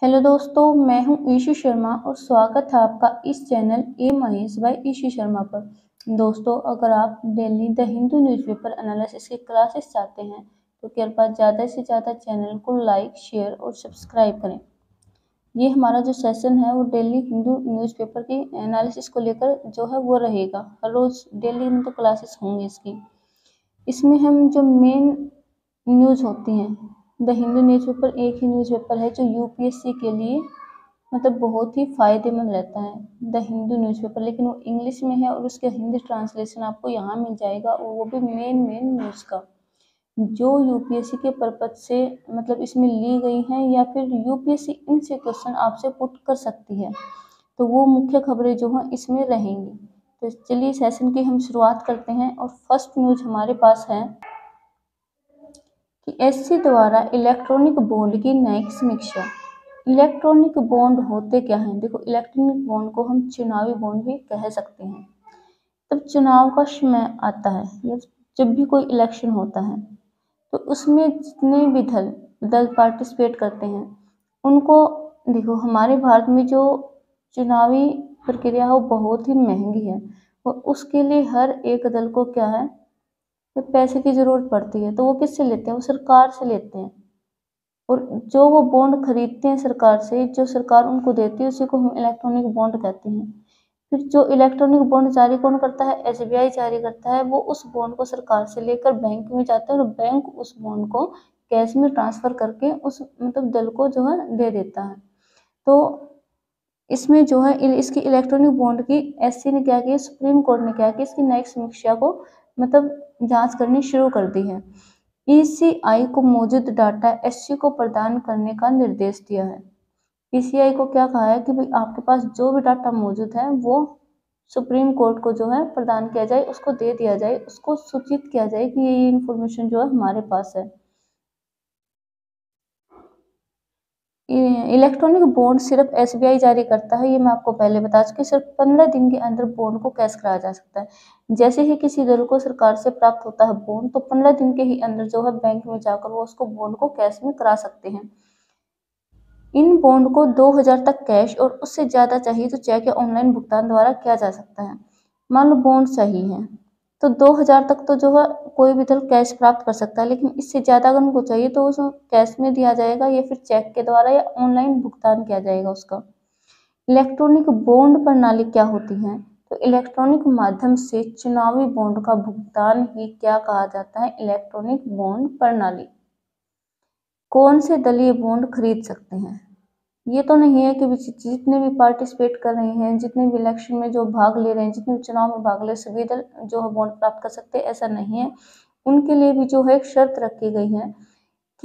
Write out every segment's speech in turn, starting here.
Hello दोस्तों, मैं हूं ईशू शर्मा और स्वागत है आपका इस चैनल ए महेश बाय ईशू शर्मा पर। दोस्तों, अगर आप daily the Hindu newspaper analysis की क्लासेस चाहते हैं तो कृपया ज़्यादा से ज़्यादा चैनल को लाइक, शेयर और सब्सक्राइब करें। ये हमारा जो सेशन है वो डेली हिंदू न्यूज़पेपर की एनालिसिस को लेकर जो है वो रहेगा। हर रोज़ डेली तो क्लासेस होंगी इसकी। इसमें हम जो मेन न्यूज़ होती हैं, द हिंदू न्यूज़पेपर एक ही न्यूज़पेपर है जो यूपीएससी के लिए मतलब बहुत ही फ़ायदेमंद रहता है, द हिंदू न्यूज़पेपर। लेकिन वो इंग्लिश में है और उसका हिंदी ट्रांसलेशन आपको यहाँ मिल जाएगा, और वो भी मेन न्यूज़ का जो यूपीएससी के पर्पज से मतलब इसमें ली गई हैं, या फिर यूपीएससी इनसे क्वेश्चन आपसे पुट कर सकती है, तो वो मुख्य खबरें जो हैं इसमें रहेंगी। तो चलिए सेशन की हम शुरुआत करते हैं। और फर्स्ट न्यूज़ हमारे पास है कि एससी द्वारा इलेक्ट्रॉनिक बॉन्ड की नई समीक्षा। इलेक्ट्रॉनिक बॉन्ड होते क्या हैं? देखो, इलेक्ट्रॉनिक बॉन्ड को हम चुनावी बॉन्ड भी कह सकते हैं। जब चुनाव का समय आता है या जब भी कोई इलेक्शन होता है तो उसमें जितने भी दल पार्टिसिपेट करते हैं उनको, देखो हमारे भारत में जो चुनावी प्रक्रिया है वो बहुत ही महंगी है, और उसके लिए हर एक दल को क्या है, तो पैसे की ज़रूरत पड़ती है। तो वो किससे लेते हैं? वो सरकार से लेते हैं। और जो वो बॉन्ड खरीदते हैं सरकार से, जो सरकार उनको देती है, उसी को हम इलेक्ट्रॉनिक बॉन्ड कहते हैं। फिर जो इलेक्ट्रॉनिक बॉन्ड जारी कौन करता है? एसबीआई जारी करता है। वो उस बॉन्ड को सरकार से लेकर बैंक में जाता है और बैंक उस बॉन्ड को कैश में ट्रांसफर करके उस मतलब दल को जो है दे देता है। तो इसमें जो है इसकी इलेक्ट्रॉनिक बॉन्ड की एससी ने क्या किया, सुप्रीम कोर्ट ने क्या किया, इसकी न्यायिक समीक्षा को मतलब जांच करनी शुरू कर दी है। ईसीआई को मौजूद डाटा एससी को प्रदान करने का निर्देश दिया है। ईसीआई को क्या कहा है कि भाई आपके पास जो भी डाटा मौजूद है वो सुप्रीम कोर्ट को जो है प्रदान किया जाए, उसको दे दिया जाए, उसको सूचित किया जाए कि ये इंफॉर्मेशन जो है हमारे पास है। इलेक्ट्रॉनिक बॉन्ड सिर्फ एसबीआई जारी करता है, ये मैं आपको पहले बता चुकी। सिर्फ 15 दिन के अंदर बॉन्ड को कैश कराया जा सकता है। जैसे ही किसी दल को सरकार से प्राप्त होता है बॉन्ड, तो 15 दिन के ही अंदर जो है बैंक में जाकर वो उसको बॉन्ड को कैश में करा सकते हैं। इन बॉन्ड को 2000 तक कैश और उससे ज़्यादा चाहिए तो चेक या ऑनलाइन भुगतान द्वारा किया जा सकता है। मान लो बॉन्ड सही है तो 2000 तक तो जो है कोई भी दल कैश प्राप्त कर सकता है, लेकिन इससे ज़्यादा अगर उनको चाहिए तो उसको कैश में दिया जाएगा या फिर चेक के द्वारा या ऑनलाइन भुगतान किया जाएगा उसका। इलेक्ट्रॉनिक बॉन्ड प्रणाली क्या होती है? तो इलेक्ट्रॉनिक माध्यम से चुनावी बॉन्ड का भुगतान ही क्या कहा जाता है? इलेक्ट्रॉनिक बॉन्ड प्रणाली। कौन से दल ये बॉन्ड खरीद सकते हैं? ये तो नहीं है कि जितने भी पार्टिसिपेट कर रहे हैं, जितने भी इलेक्शन में जो भाग ले रहे हैं, जितने भी चुनाव में भाग ले सभी दल जो है बॉन्ड प्राप्त कर सकते हैं, ऐसा नहीं है। उनके लिए भी जो है एक शर्त रखी गई है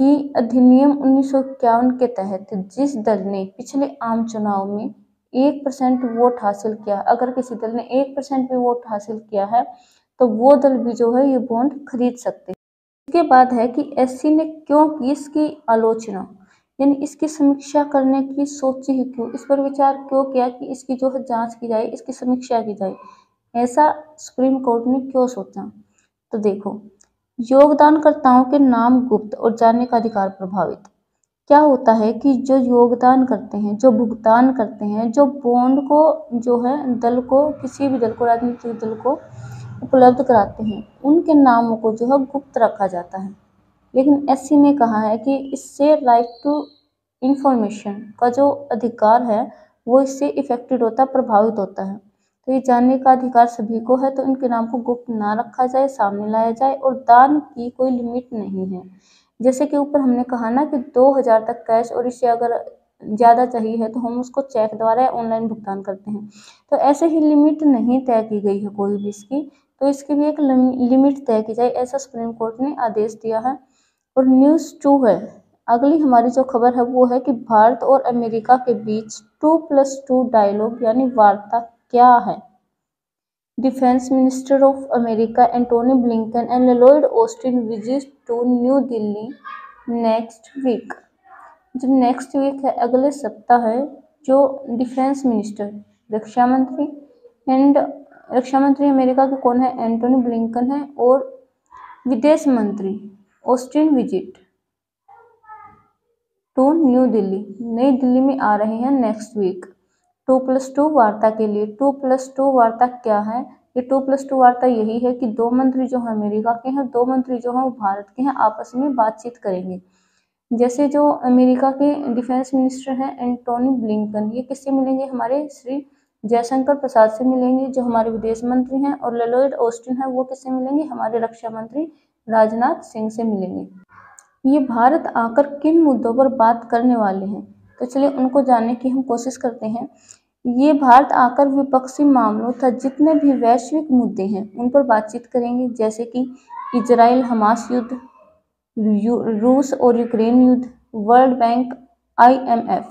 कि अधिनियम 1951 के तहत जिस दल ने पिछले आम चुनाव में 1% वोट हासिल किया, अगर किसी दल ने 1% भी वोट हासिल किया है तो वो दल भी जो है ये बॉन्ड खरीद सकते हैं। इसके बाद है कि एससी ने क्यों की इसकी आलोचना, यानी इसकी समीक्षा करने की सोची ही क्यों, इस पर विचार क्यों किया कि इसकी जो है जांच की जाए, इसकी समीक्षा की जाए, ऐसा सुप्रीम कोर्ट ने क्यों सोचा? तो देखो, योगदानकर्ताओं के नाम गुप्त और जानने का अधिकार प्रभावित। क्या होता है कि जो योगदान करते हैं, जो भुगतान करते हैं, जो बॉन्ड को जो है दल को, किसी भी दल को, राजनीतिक दल को उपलब्ध कराते हैं, उनके नामों को जो है गुप्त रखा जाता है। लेकिन एससी ने कहा है कि इससे राइट टू इंफॉर्मेशन का जो अधिकार है वो इससे इफेक्टेड होता है, प्रभावित होता है। तो ये जानने का अधिकार सभी को है, तो इनके नाम को गुप्त ना रखा जाए, सामने लाया जाए। और दान की कोई लिमिट नहीं है। जैसे कि ऊपर हमने कहा ना कि 2000 तक कैश, और इससे अगर ज़्यादा चाहिए है तो हम उसको चेक द्वारा या ऑनलाइन भुगतान करते हैं। तो ऐसे ही लिमिट नहीं तय की गई है कोई भी इसकी, तो इसकी भी एक लिमिट तय की जाए, ऐसा सुप्रीम कोर्ट ने आदेश दिया है। और न्यूज़ 2 है, अगली हमारी जो खबर है वो है कि भारत और अमेरिका के बीच 2+2 डायलॉग यानी वार्ता क्या है? Defence minister of America Antony Blinken and Lloyd Austin visit to new Delhi next week. जो नेक्स्ट वीक है, अगले सप्ताह है, जो डिफेंस मिनिस्टर रक्षा मंत्री रक्षा मंत्री अमेरिका के कौन है? एंटोनी ब्लिंकन है। और विदेश मंत्री Austin visit to new Delhi, नई दिल्ली में आ रहे हैं नेक्स्ट वीक। 2+2 वार्ता के लिए, 2+2 वार्ता क्या है? ये 2+2 वार्ता यही है कि 2 मंत्री जो हैं अमेरिका के हैं, 2 मंत्री जो हैं वो भारत के हैं, आपस में बातचीत करेंगे। जैसे जो अमेरिका के डिफेंस मिनिस्टर हैं एंटोनी ब्लिंकन, ये किससे मिलेंगे? हमारे श्री जयशंकर प्रसाद से मिलेंगे जो हमारे विदेश मंत्री हैं, और लॉयड ऑस्टिन है वो किससे मिलेंगे? हमारे रक्षा मंत्री राजनाथ सिंह से मिलेंगे। ये भारत आकर किन मुद्दों पर बात करने वाले हैं? तो चलिए उनको जानने की हम कोशिश करते हैं। ये भारत आकर विपक्षी मामलों तथा जितने भी वैश्विक मुद्दे हैं उन पर बातचीत करेंगे, जैसे कि इजराइल हमास युद्ध, रूस और यूक्रेन युद्ध, वर्ल्ड बैंक, IMF,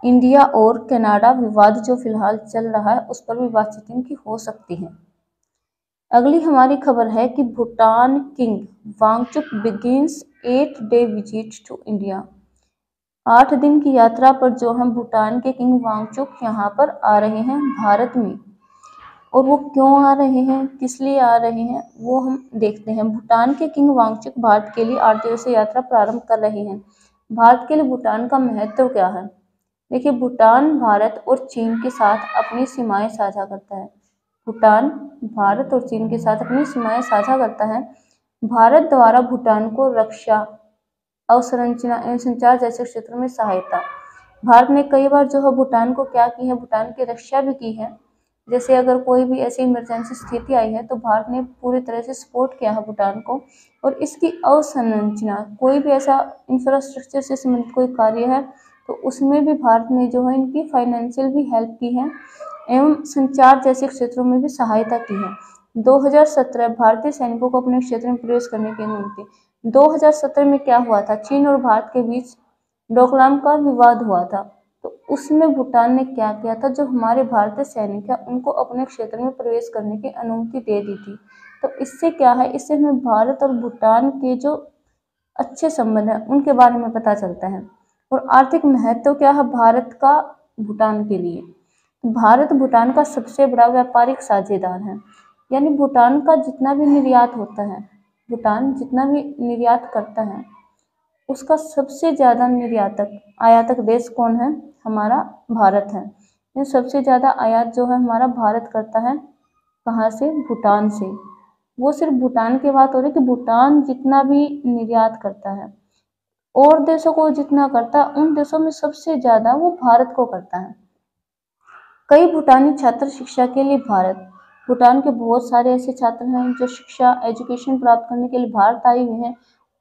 इंडिया और कनाडा विवाद जो फिलहाल चल रहा है उस पर भी बातचीत इनकी हो सकती है। अगली हमारी खबर है कि Bhutan king Wangchuk begins 8-day visit to India. 8 दिन की यात्रा पर जो हम भूटान के किंग वांगचुक यहाँ पर आ रहे हैं भारत में, और वो क्यों आ रहे हैं, किस लिए आ रहे हैं, वो हम देखते हैं। भूटान के किंग वांगचुक भारत के लिए 8 दिवसीय यात्रा प्रारंभ कर रहे हैं। भारत के लिए भूटान का महत्व क्या है? देखिए, भूटान भारत और चीन के साथ अपनी सीमाएं साझा करता है। भूटान भारत और चीन के साथ अपनी सीमाएं साझा करता है। भारत द्वारा भूटान को रक्षा, अवसंरचना एवं संचार जैसे क्षेत्रों में सहायता। भारत ने कई बार जो है भूटान को क्या की है, भूटान की रक्षा भी की है। जैसे अगर कोई भी ऐसी इमरजेंसी स्थिति आई है तो भारत ने पूरी तरह से सपोर्ट किया है भूटान को, और इसकी अवसंरचना, कोई भी ऐसा इंफ्रास्ट्रक्चर से संबंधित कोई कार्य है तो उसमें भी भारत ने जो है इनकी फाइनेंशियल भी हेल्प की है एवं संचार जैसे क्षेत्रों में भी सहायता की है। 2017 भारतीय सैनिकों को अपने क्षेत्र में प्रवेश करने की अनुमति। 2017 में क्या हुआ था? चीन और भारत के बीच डोकलाम का विवाद हुआ था, तो उसमें भूटान ने क्या किया था, जो हमारे भारतीय सैनिक हैं उनको अपने क्षेत्र में प्रवेश करने की अनुमति दे दी थी। तो इससे क्या है, इससे हमें भारत और भूटान के जो अच्छे संबंध हैं उनके बारे में पता चलता है। और आर्थिक महत्व क्या है भारत का भूटान के लिए? भारत भूटान का सबसे बड़ा व्यापारिक साझेदार है, यानी भूटान का जितना भी निर्यात होता है, भूटान जितना भी निर्यात करता है उसका सबसे ज़्यादा निर्यातक आयातक देश कौन है? हमारा भारत है। ये सबसे ज़्यादा आयात जो है हमारा भारत करता है, कहाँ से? भूटान से। वो सिर्फ भूटान की बात हो रही है कि भूटान जितना भी निर्यात करता है और देशों को जितना करता है, उन देशों में सबसे ज़्यादा वो भारत को करता है। कई भूटानी छात्र शिक्षा के लिए भारत, भूटान के बहुत सारे ऐसे छात्र हैं जो शिक्षा एजुकेशन प्राप्त करने के लिए भारत आए हुए हैं,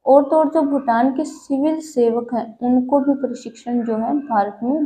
और तो और जो भूटान के सिविल सेवक हैं उनको भी प्रशिक्षण जो है भारत में